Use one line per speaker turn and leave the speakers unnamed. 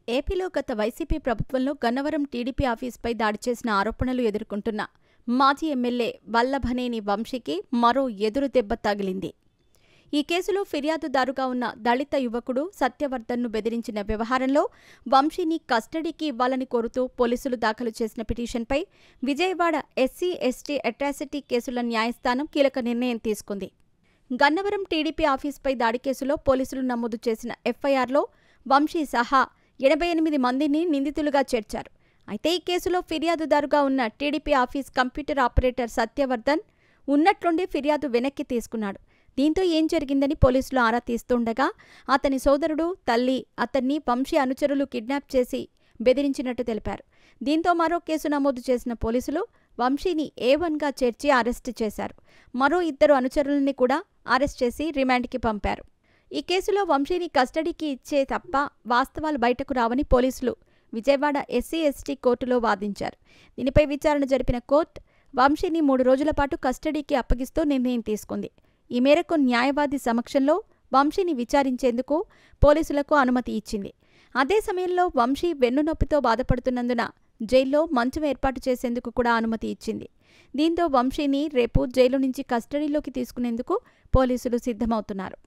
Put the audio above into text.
ఏపీలో గత వైసీపీ ప్రభుత్వంలో గన్నవరం టీడీపీ ఆఫీసుపై దాడి చేసిన ఆరోపణలు ఎదుర్కొంటున్న మాజీ ఎమ్మెల్యే వల్లభనేని వంశీకి మరో ఎదురు దెబ్బ తగిలింది. ఈ కేసులో ఫిర్యాదుదారుగా ఉన్న దళిత యువకుడు సత్యవర్ధన్ను బెదిరించిన వ్యవహారంలో వంశీని కస్టడీకి ఇవ్వాలని కోరుతూ పోలీసులు దాఖలు చేసిన పిటిషన్పై విజయవాడ ఎస్సీ ఎస్టీ అట్రాసిటీ కేసుల న్యాయస్థానం కీలక నిర్ణయం తీసుకుంది. గన్నవరం టీడీపీ ఆఫీసుపై దాడి కేసులో పోలీసులు నమోదు చేసిన ఎఫ్ఐఆర్లో వంశీ సహా 88 మందిని నిందితులుగా చేర్చారు. అయితే ఈ కేసులో ఫిర్యాదుదారుగా ఉన్న TDP office computer operator Satyavardhan ఉన్నట్లుండి ఫిర్యాదు వెనక్కి తీసుకున్నాడు. దీంతో ఏం జరిగిందని పోలీసులు ఆరా తీస్తుండగా అతని సోదరుడు, తల్లి అతన్ని వంశీ అనుచరులు కిడ్నాప్ చేసి బెదిరించినట్టు తెలిపారు. దీంతో మరో కేసు నమోదు చేసిన పోలీసులు వంశీని A1గా చేర్చి అరెస్టు చేశారు. మరో 2 అనుచరుల్ని కూడా అరెస్ట్ చేసి రిమాండ్కి పంపారు. ఈ కేసులో వంశీని కస్టడీకి ఇచ్చే తప్ప వాస్తవాలు బయటకు రావని పోలీసులు విజయవాడ ఎస్సీ ఎస్టీ కోర్టులో వాదించారు. దీనిపై విచారణ జరిపిన కోర్టు వంశీని 3 రోజుల పాటు కస్టడీకి అప్పగిస్తూ నిర్ణయం తీసుకుంది. ఈ మేరకు న్యాయవాది సమక్షంలో వంశీని విచారించేందుకు పోలీసులకు అనుమతి ఇచ్చింది. అదే సమయంలో వంశీ వెన్నునొప్పితో బాధపడుతున్నందున జైల్లో మంచం ఏర్పాటు చేసేందుకు కూడా అనుమతి ఇచ్చింది. దీంతో వంశీని రేపు జైలు నుంచి కస్టడీలోకి తీసుకునేందుకు పోలీసులు సిద్ధమవుతున్నారు.